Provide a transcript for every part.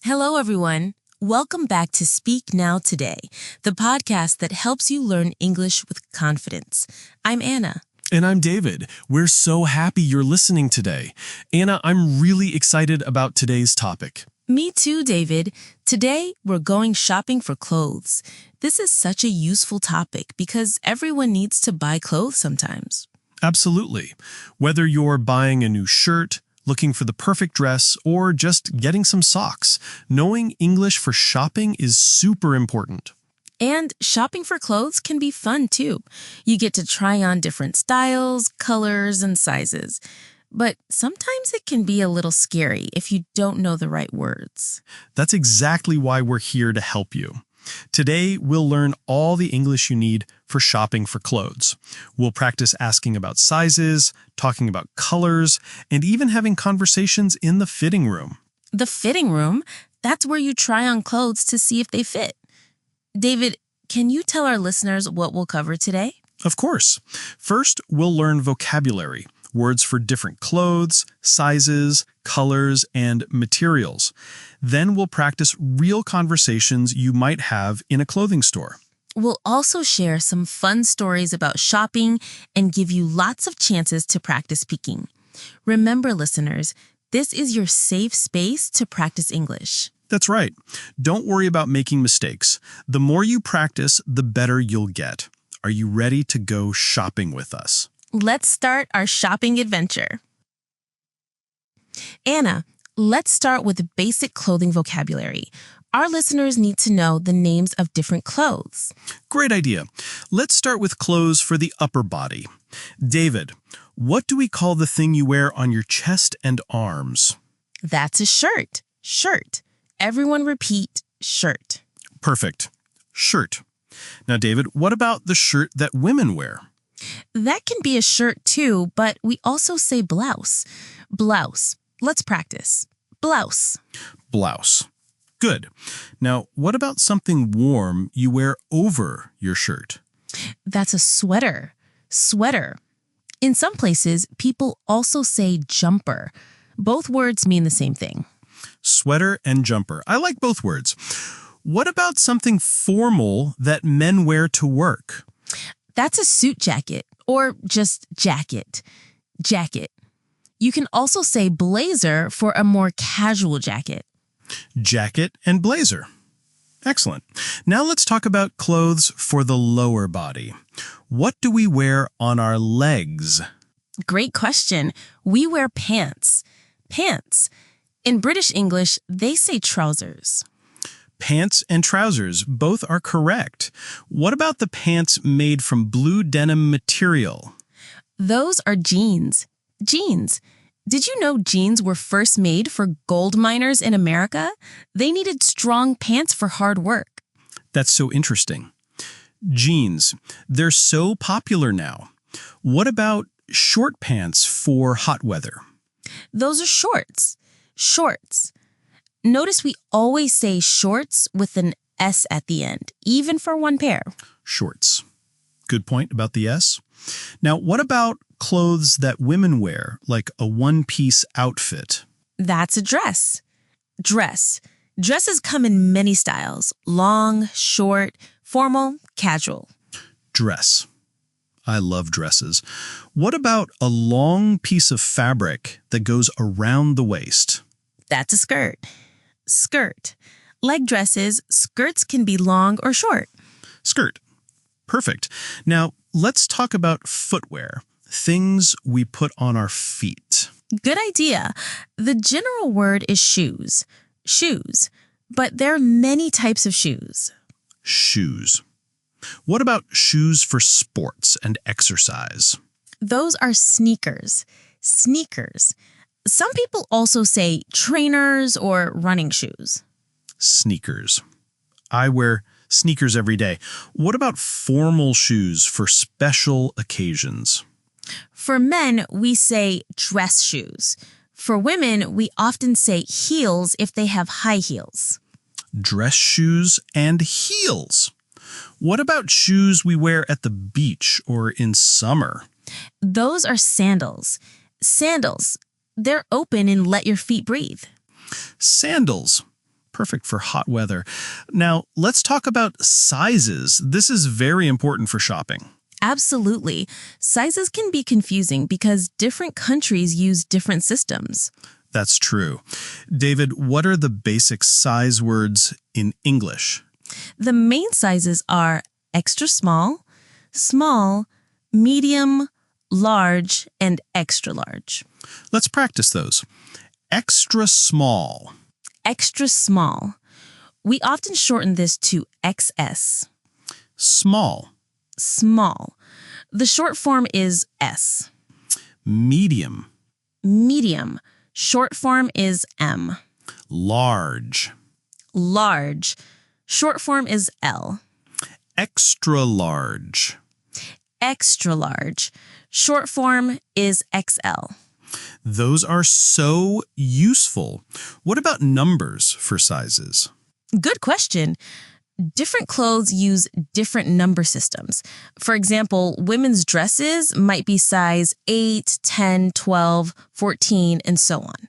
Hello, everyone. Welcome back to Speak Now Today, the podcast that helps you learn English with confidence. I'm Anna. And I'm David. We're so happy you're listening today. Anna, I'm really excited about today's topic. Me too, David. Today, we're going shopping for clothes. This is such a useful topic because everyone needs to buy clothes sometimes. Absolutely. Whether you're buying a new shirt, looking for the perfect dress, or just getting some socks, knowing English for shopping is super important. And shopping for clothes can be fun too. You get to try on different styles, colors, and sizes. But sometimes it can be a little scary if you don't know the right words. That's exactly why we're here to help you. Today, we'll learn all the English you need for shopping for clothes. We'll practice asking about sizes, talking about colors, and even having conversations in the fitting room. The fitting room? That's where you try on clothes to see if they fit. David, can you tell our listeners what we'll cover today? Of course. First, we'll learn vocabulary, words for different clothes, sizes, colors, and materials. Then we'll practice real conversations you might have in a clothing store. We'll also share some fun stories about shopping and give you lots of chances to practice speaking. Remember, listeners, this is your safe space to practice English. That's right. Don't worry about making mistakes. The more you practice, the better you'll get. Are you ready to go shopping with us? Let's start our shopping adventure. Anna, let's start with basic clothing vocabulary. Our listeners need to know the names of different clothes. Great idea. Let's start with clothes for the upper body. David, what do we call the thing you wear on your chest and arms? That's a shirt. Shirt. Everyone repeat, shirt. Perfect. Shirt. Now, David, what about the shirt that women wear? That can be a shirt too, but we also say blouse. Blouse. Let's practice. Blouse. Blouse. Good. Now, what about something warm you wear over your shirt? That's a sweater. Sweater. In some places, people also say jumper. Both words mean the same thing. Sweater and jumper. I like both words. What about something formal that men wear to work? That's a suit jacket, or just jacket. Jacket. You can also say blazer for a more casual jacket. Jacket and blazer. Excellent. Now let's talk about clothes for the lower body. What do we wear on our legs? Great question. We wear pants. Pants. In British English, they say trousers. Pants and trousers, both are correct. What about the pants made from blue denim material? Those are jeans. Jeans. Did you know jeans were first made for gold miners in America? They needed strong pants for hard work. That's so interesting. Jeans, they're so popular now. What about short pants for hot weather? Those are shorts. Shorts. Notice we always say shorts with an S at the end, even for one pair. Shorts. Good point about the S. Now, what about clothes that women wear, like a one-piece outfit? That's a dress. Dress. Dresses come in many styles: long, short, formal, casual. Dress. I love dresses. What about a long piece of fabric that goes around the waist? That's a skirt. Skirt. Like dresses, skirts can be long or short. Skirt. Perfect. Now, let's talk about footwear, things we put on our feet. Good idea. The general word is shoes. Shoes. But there are many types of shoes. Shoes. What about shoes for sports and exercise? Those are sneakers. Sneakers. Some people also say trainers or running shoes. Sneakers. I wear sneakers every day. What about formal shoes for special occasions? For men, we say dress shoes. For women, we often say heels if they have high heels. Dress shoes and heels. What about shoes we wear at the beach or in summer? Those are sandals. Sandals. They're open and let your feet breathe. Sandals. Perfect for hot weather. Now, let's talk about sizes. This is very important for shopping. Absolutely. Sizes can be confusing because different countries use different systems. That's true. David, what are the basic size words in English? The main sizes are extra small, small, medium, large, and extra large. Let's practice those. Extra small. Extra small. We often shorten this to XS. Small. Small. The short form is S. Medium. Medium. Short form is M. Large. Large. Short form is L. Extra large. Extra large. Short form is XL. Those are so useful. What about numbers for sizes? Good question. Different clothes use different number systems. For example, women's dresses might be size 8, 10, 12, 14, and so on.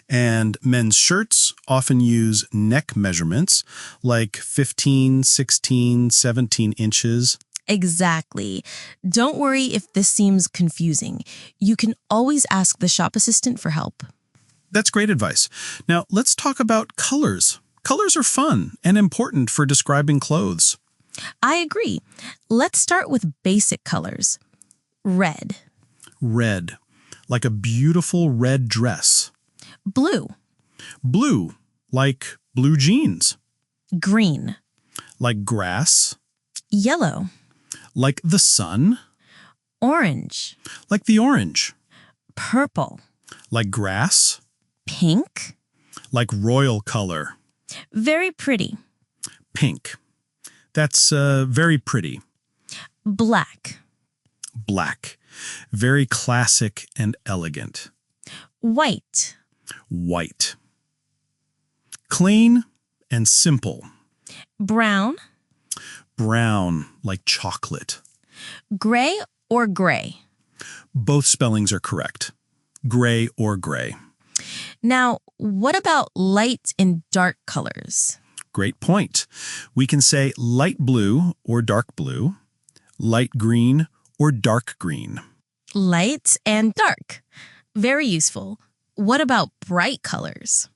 And men's shirts often use neck measurements like 15, 16, 17 inches. Exactly. Don't worry if this seems confusing. You can always ask the shop assistant for help. That's great advice. Now, let's talk about colors. Colors are fun and important for describing clothes. I agree. Let's start with basic colors. Red. Red, like a beautiful red dress. Blue. Blue, like blue jeans. Green. Like grass. Yellow. Like the sun. Orange. Like the orange. Purple. Like grass. Pink. Like royal color. Very pretty. Pink. That's very pretty. Black. Black. Very classic and elegant. White. White. Clean and simple. Brown. Brown, like chocolate. Gray or gray? Both spellings are correct. Gray or gray. Now, what about light and dark colors? Great point. We can say light blue or dark blue, light green or dark green. Light and dark. Very useful. What about bright colors?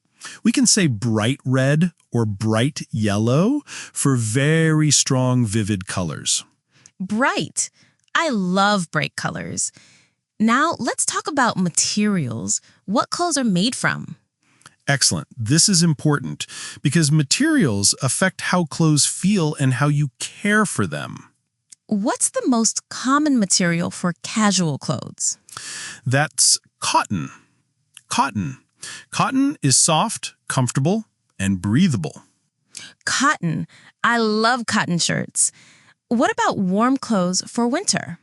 We can say bright red or bright yellow for very strong, vivid colors. Bright. I love bright colors. Now, let's talk about materials. What clothes are made from? Excellent. This is important because materials affect how clothes feel and how you care for them. What's the most common material for casual clothes? That's cotton. Cotton. Cotton is soft, comfortable, and breathable. Cotton. I love cotton shirts. What about warm clothes for winter?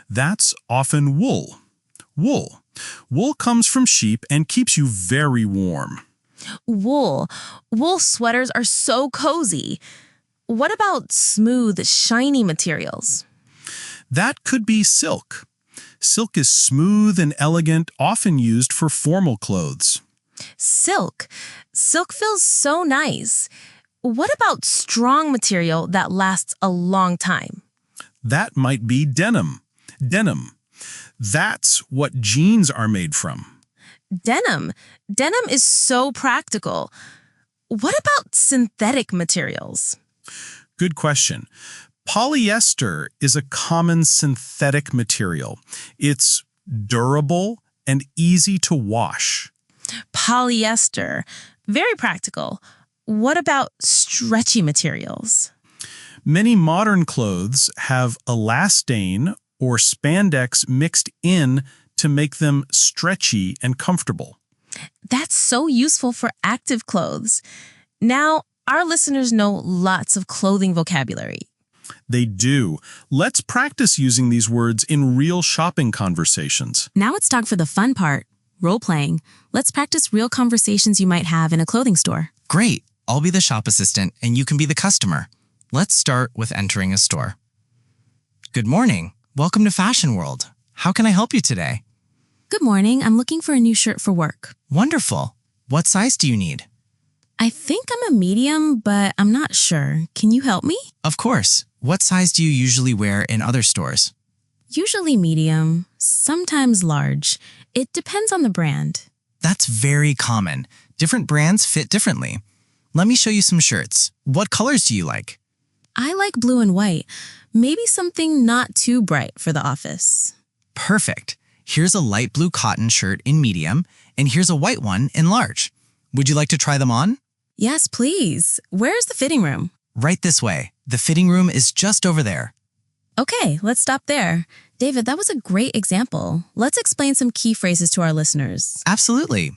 That's often wool. Wool. Wool comes from sheep and keeps you very warm. Wool. Wool sweaters are so cozy. What about smooth, shiny materials? That could be silk. Silk is smooth and elegant, often used for formal clothes. Silk. Silk feels so nice. What about strong material that lasts a long time? That might be denim. Denim. That's what jeans are made from. Denim. Denim is so practical. What about synthetic materials? Good question. Polyester is a common synthetic material. It's durable and easy to wash. Polyester. Very practical. What about stretchy materials? Many modern clothes have elastane or spandex mixed in to make them stretchy and comfortable. That's so useful for active clothes. Now, our listeners know lots of clothing vocabulary. They do. Let's practice using these words in real shopping conversations. Now it's time for the fun part, role-playing. Let's practice real conversations you might have in a clothing store. Great. I'll be the shop assistant and you can be the customer. Let's start with entering a store. Good morning. Welcome to Fashion World. How can I help you today? Good morning. I'm looking for a new shirt for work. Wonderful. What size do you need? I think I'm a medium, but I'm not sure. Can you help me? Of course. What size do you usually wear in other stores? Usually medium, sometimes large. It depends on the brand. That's very common. Different brands fit differently. Let me show you some shirts. What colors do you like? I like blue and white. Maybe something not too bright for the office. Perfect. Here's a light blue cotton shirt in medium, and here's a white one in large. Would you like to try them on? Yes, please. Where's the fitting room? Right this way. The fitting room is just over there. Okay, let's stop there. David, that was a great example. Let's explain some key phrases to our listeners. Absolutely.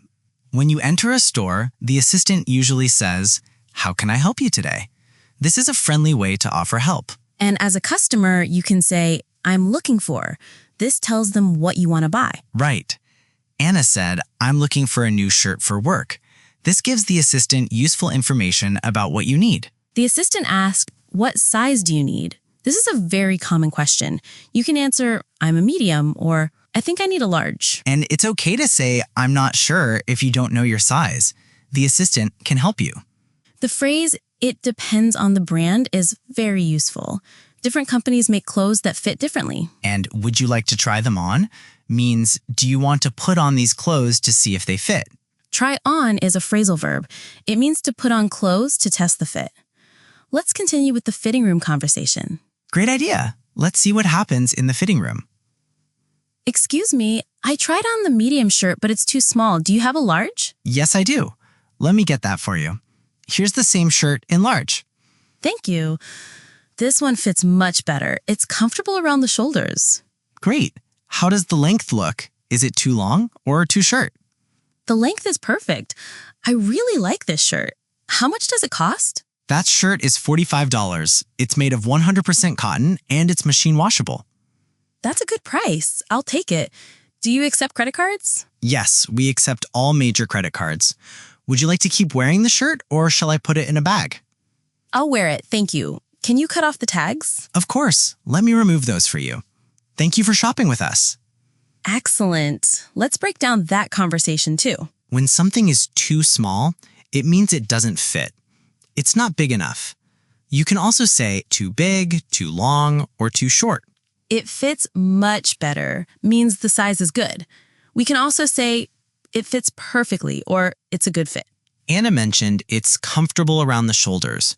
When you enter a store, the assistant usually says, "How can I help you today?" This is a friendly way to offer help. And as a customer, you can say, "I'm looking for." This tells them what you want to buy. Right. Anna said, "I'm looking for a new shirt for work." This gives the assistant useful information about what you need. The assistant asked, "What size do you need?" This is a very common question. You can answer, "I'm a medium," or "I think I need a large." And it's okay to say, "I'm not sure," if you don't know your size. The assistant can help you. The phrase, "it depends on the brand," is very useful. Different companies make clothes that fit differently. And "would you like to try them on?" means, do you want to put on these clothes to see if they fit? Try on is a phrasal verb. It means to put on clothes to test the fit. Let's continue with the fitting room conversation. Great idea. Let's see what happens in the fitting room. Excuse me, I tried on the medium shirt, but it's too small. Do you have a large? Yes, I do. Let me get that for you. Here's the same shirt in large. Thank you. This one fits much better. It's comfortable around the shoulders. Great. How does the length look? Is it too long or too short? The length is perfect. I really like this shirt. How much does it cost? That shirt is $45. It's made of 100% cotton and it's machine washable. That's a good price. I'll take it. Do you accept credit cards? Yes, we accept all major credit cards. Would you like to keep wearing the shirt or shall I put it in a bag? I'll wear it, thank you. Can you cut off the tags? Of course. Let me remove those for you. Thank you for shopping with us. Excellent. Let's break down that conversation too. When something is too small, it means it doesn't fit. It's not big enough. You can also say too big, too long, or too short. It fits much better means the size is good. We can also say it fits perfectly or it's a good fit. Anna mentioned it's comfortable around the shoulders.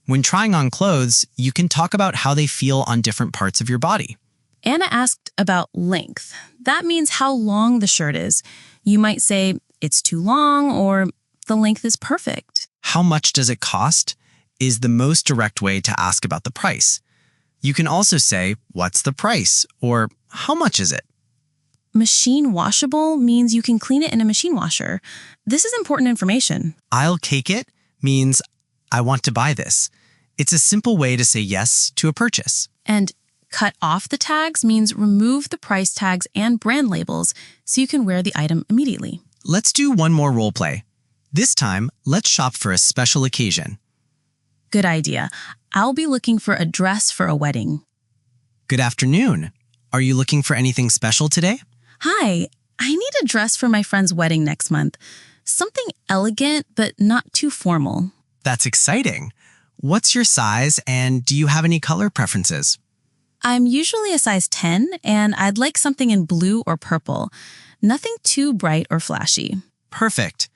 When trying on clothes, you can talk about how they feel on different parts of your body. Anna asked about length. That means how long the shirt is. You might say it's too long or the length is perfect. How much does it cost is the most direct way to ask about the price. You can also say, "What's the price?" or "How much is it?" Machine washable means you can clean it in a machine washer. This is important information. "I'll take it" means "I want to buy this." It's a simple way to say yes to a purchase. And cut off the tags means remove the price tags and brand labels so you can wear the item immediately. Let's do one more role play. This time, let's shop for a special occasion. Good idea. I'll be looking for a dress for a wedding. Good afternoon. Are you looking for anything special today? Hi, I need a dress for my friend's wedding next month. Something elegant, but not too formal. That's exciting. What's your size and do you have any color preferences? I'm usually a size 10 and I'd like something in blue or purple. Nothing too bright or flashy. Perfect.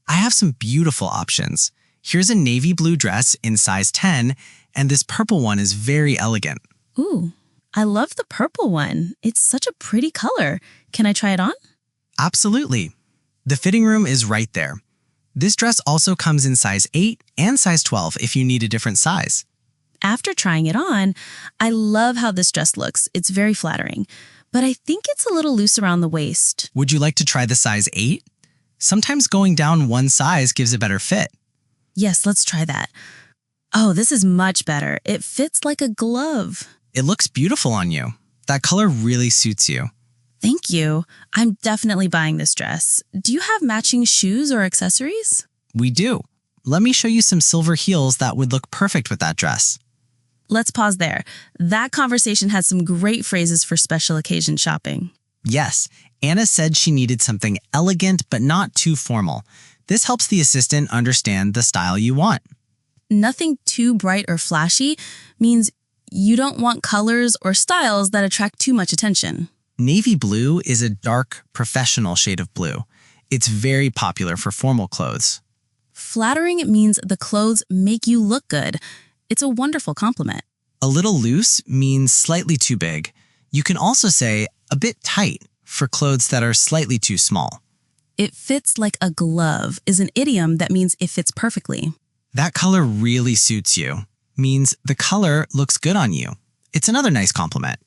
I have some beautiful options. Here's a navy blue dress in size 10, and this purple one is very elegant. Ooh, I love the purple one. It's such a pretty color. Can I try it on? Absolutely. The fitting room is right there. This dress also comes in size 8 and size 12 if you need a different size. After trying it on, I love how this dress looks. It's very flattering, but I think it's a little loose around the waist. Would you like to try the size 8? Sometimes going down one size gives a better fit. Yes, let's try that. Oh, this is much better. It fits like a glove. It looks beautiful on you. That color really suits you. Thank you. I'm definitely buying this dress. Do you have matching shoes or accessories? We do. Let me show you some silver heels that would look perfect with that dress. Let's pause there. That conversation has some great phrases for special occasion shopping. Yes, Anna said she needed something elegant but not too formal. This helps the assistant understand the style you want. Nothing too bright or flashy means you don't want colors or styles that attract too much attention. Navy blue is a dark, professional shade of blue. It's very popular for formal clothes. Flattering means the clothes make you look good. It's a wonderful compliment. A little loose means slightly too big. You can also say a bit tight for clothes that are slightly too small. It fits like a glove is an idiom that means it fits perfectly. That color really suits you. Means the color looks good on you. It's another nice compliment.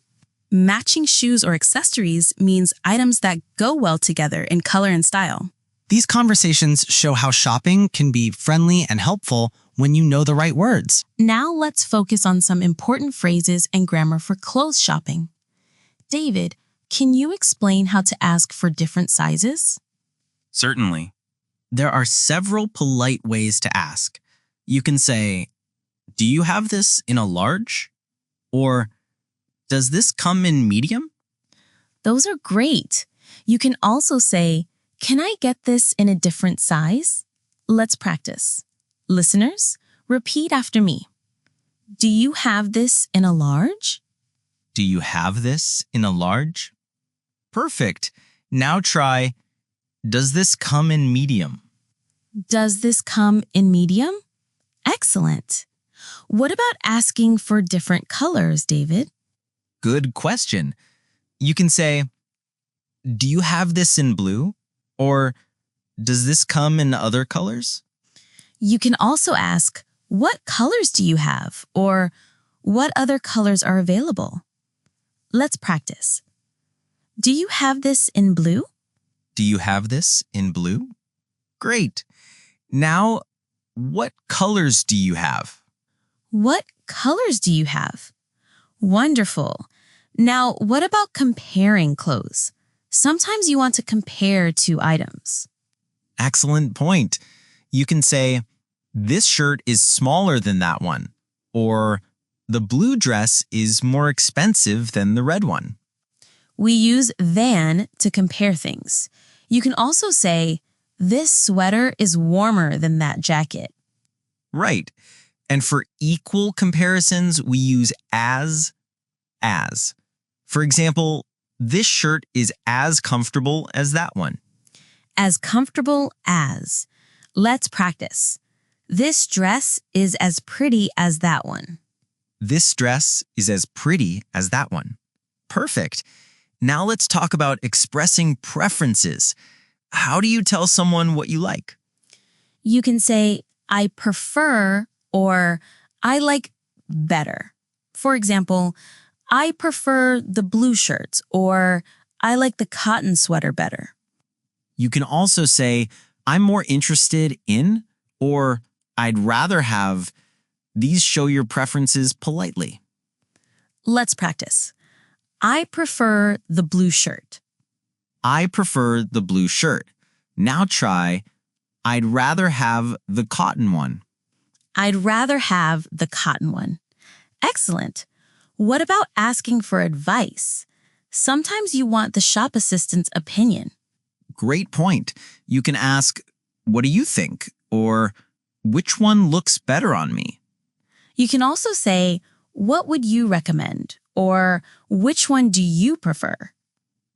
Matching shoes or accessories means items that go well together in color and style. These conversations show how shopping can be friendly and helpful when you know the right words. Now let's focus on some important phrases and grammar for clothes shopping. David, can you explain how to ask for different sizes? Certainly. There are several polite ways to ask. You can say, "Do you have this in a large?" Or, "Does this come in medium?" Those are great. You can also say, "Can I get this in a different size?" Let's practice. Listeners, repeat after me. Do you have this in a large? Do you have this in a large? Perfect. Now try, "Does this come in medium?" Does this come in medium? Excellent. What about asking for different colors, David? Good question. You can say, "Do you have this in blue?" Or, "Does this come in other colors?" You can also ask, "What colors do you have?" Or, "What other colors are available?" Let's practice. Do you have this in blue? Do you have this in blue? Great. Now, what colors do you have? What colors do you have? Wonderful. Now, what about comparing clothes? Sometimes you want to compare two items. Excellent point. You can say, "This shirt is smaller than that one," or "The blue dress is more expensive than the red one." We use than to compare things. You can also say, "This sweater is warmer than that jacket." Right. And for equal comparisons, we use as. For example, "This shirt is as comfortable as that one." As comfortable as. Let's practice. This dress is as pretty as that one. This dress is as pretty as that one. Perfect. Now let's talk about expressing preferences. How do you tell someone what you like? You can say, "I prefer," or "I like better." For example, "I prefer the blue shirts," or "I like the cotton sweater better." You can also say, "I'm more interested in," or "I'd rather have." These show your preferences politely. Let's practice. I prefer the blue shirt. I prefer the blue shirt. Now try, "I'd rather have the cotton one." I'd rather have the cotton one. Excellent. What about asking for advice? Sometimes you want the shop assistant's opinion. Great point. You can ask, "What do you think?" Or, "Which one looks better on me?" You can also say, "What would you recommend?" Or, "Which one do you prefer?"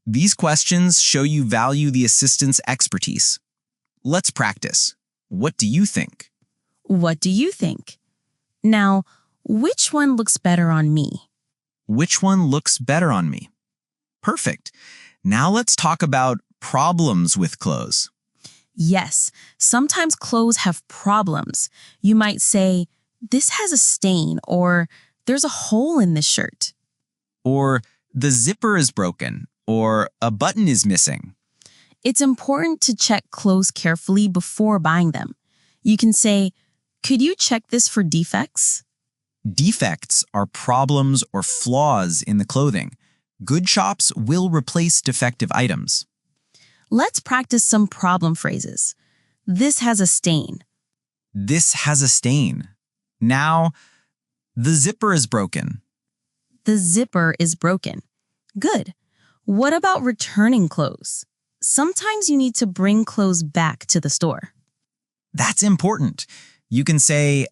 These questions show you value the assistant's expertise. Let's practice. What do you think? What do you think? Now, which one looks better on me? Which one looks better on me? Perfect. Now let's talk about problems with clothes. Yes, sometimes clothes have problems. You might say, "This has a stain," or "There's a hole in this shirt." Or, "The zipper is broken," or "A button is missing." It's important to check clothes carefully before buying them. You can say, "Could you check this for defects?" Defects are problems or flaws in the clothing. Good shops will replace defective items. Let's practice some problem phrases. This has a stain. This has a stain. Now, the zipper is broken. The zipper is broken. Good. What about returning clothes? Sometimes you need to bring clothes back to the store. That's important. You can say,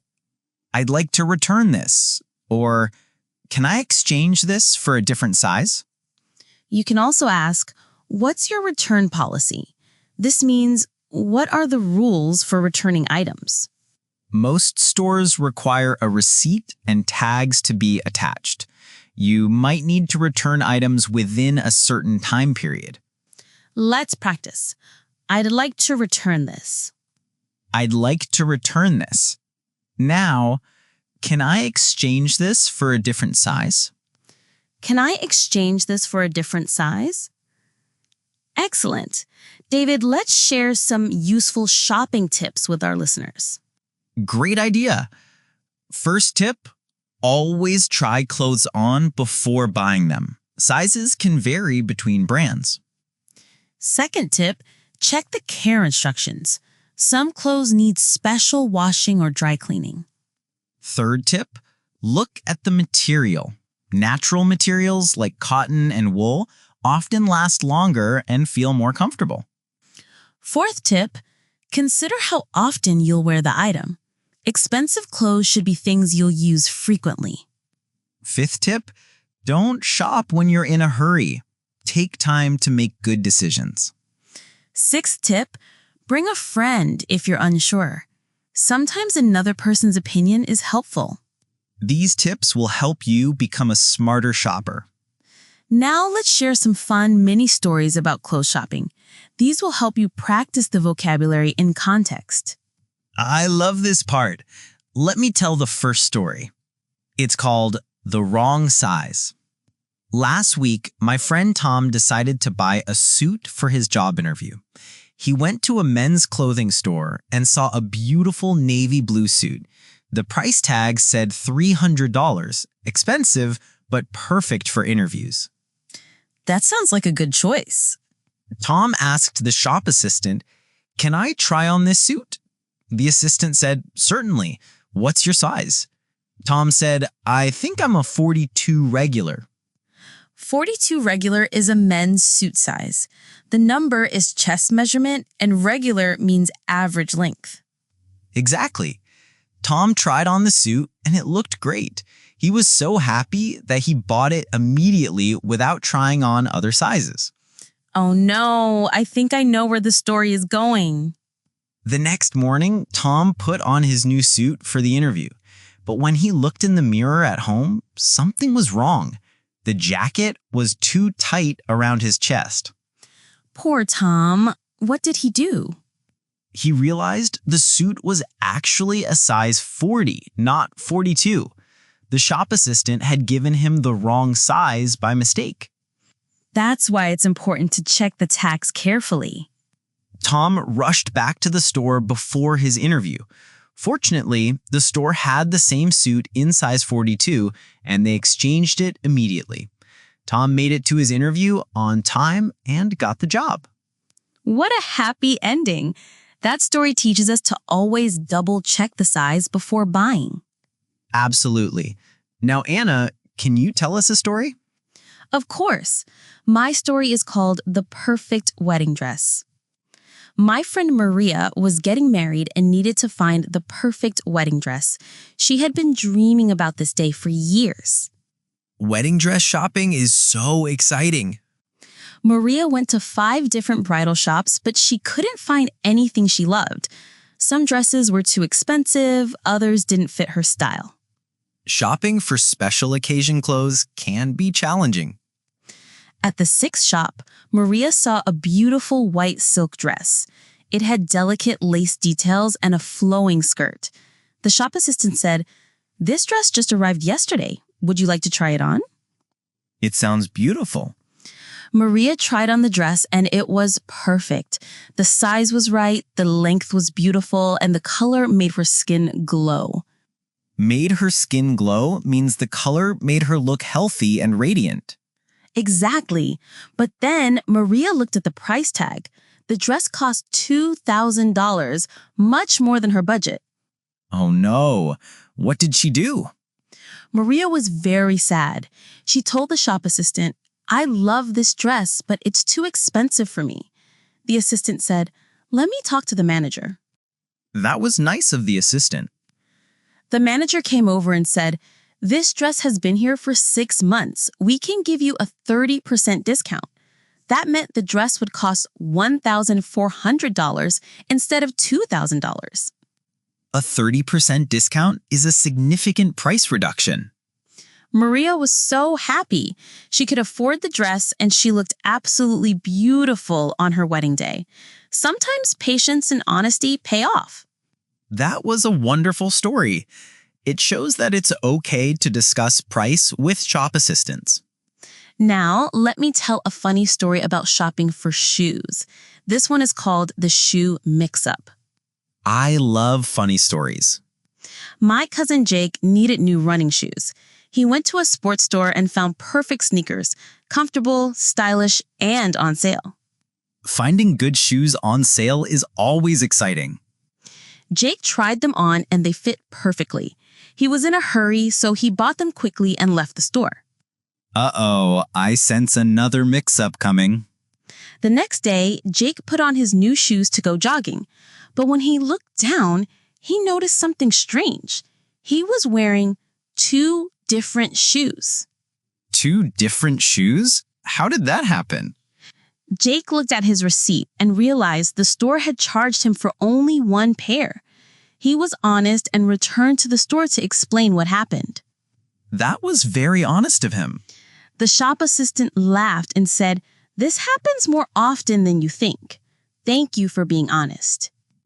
I'd like to return this, or can I exchange this for a different size? You can also ask, what's your return policy? This means, what are the rules for returning items? Most stores require a receipt and tags to be attached. You might need to return items within a certain time period. Let's practice. I'd like to return this. I'd like to return this. Now, can I exchange this for a different size? Can I exchange this for a different size? Excellent. David, let's share some useful shopping tips with our listeners. Great idea. First tip, always try clothes on before buying them. Sizes can vary between brands. Second tip, check the care instructions. Some clothes need special washing or dry cleaning. Third tip, look at the material. Natural materials like cotton and wool often last longer and feel more comfortable. Fourth tip, consider how often you'll wear the item. Expensive clothes should be things you'll use frequently. Fifth tip, don't shop when you're in a hurry. Take time to make good decisions. Sixth tip, bring a friend if you're unsure. Sometimes another person's opinion is helpful. These tips will help you become a smarter shopper. Now let's share some fun mini stories about clothes shopping. These will help you practice the vocabulary in context. I love this part. Let me tell the first story. It's called The Wrong Size. Last week, my friend Tom decided to buy a suit for his job interview. He went to a men's clothing store and saw a beautiful navy blue suit. The price tag said $300, expensive, but perfect for interviews. That sounds like a good choice. Tom asked the shop assistant, "Can I try on this suit?" The assistant said, "Certainly. What's your size?" Tom said, "I think I'm a 42 regular." 42 regular is a men's suit size. The number is chest measurement and regular means average length. Exactly. Tom tried on the suit and it looked great. He was so happy that he bought it immediately without trying on other sizes. Oh no, I think I know where the story is going. The next morning, Tom put on his new suit for the interview. But when he looked in the mirror at home, something was wrong. The jacket was too tight around his chest. Poor Tom. What did he do? He realized the suit was actually a size 40, not 42. The shop assistant had given him the wrong size by mistake. That's why it's important to check the tags carefully. Tom rushed back to the store before his interview. Fortunately, the store had the same suit in size 42, and they exchanged it immediately. Tom made it to his interview on time and got the job. What a happy ending. That story teaches us to always double-check the size before buying. Absolutely. Now, Anna, can you tell us a story? Of course. My story is called The Perfect Wedding Dress. My friend Maria was getting married and needed to find the perfect wedding dress. She had been dreaming about this day for years. Wedding dress shopping is so exciting. Maria went to 5 different bridal shops, but she couldn't find anything she loved. Some dresses were too expensive, others didn't fit her style. Shopping for special occasion clothes can be challenging. At the 6th shop, Maria saw a beautiful white silk dress. It had delicate lace details and a flowing skirt. The shop assistant said, "This dress just arrived yesterday. Would you like to try it on?" It sounds beautiful. Maria tried on the dress and it was perfect. The size was right, the length was beautiful, and the color made her skin glow. Made her skin glow means the color made her look healthy and radiant. Exactly. But then Maria looked at the price tag. The dress cost $2,000, much more than her budget. Oh no, what did she do? Maria was very sad. She told the shop assistant, "I love this dress, but it's too expensive for me." The assistant said, "Let me talk to the manager." That was nice of the assistant. The manager came over and said, "This dress has been here for 6 months. We can give you a 30% discount." That meant the dress would cost $1,400 instead of $2,000. A 30% discount is a significant price reduction. Maria was so happy. She could afford the dress and she looked absolutely beautiful on her wedding day. Sometimes patience and honesty pay off. That was a wonderful story. It shows that it's okay to discuss price with shop assistants. Now, let me tell a funny story about shopping for shoes. This one is called the shoe mix-up. I love funny stories. My cousin Jake needed new running shoes. He went to a sports store and found perfect sneakers, comfortable, stylish, and on sale. Finding good shoes on sale is always exciting. Jake tried them on and they fit perfectly. He was in a hurry, so he bought them quickly and left the store. Uh-oh, I sense another mix-up coming. The next day, Jake put on his new shoes to go jogging. But when he looked down, he noticed something strange. He was wearing 2 different shoes. 2 different shoes? How did that happen? Jake looked at his receipt and realized the store had charged him for only 1 pair. He was honest and returned to the store to explain what happened. That was very honest of him. The shop assistant laughed and said, "This happens more often than you think. Thank you for being honest."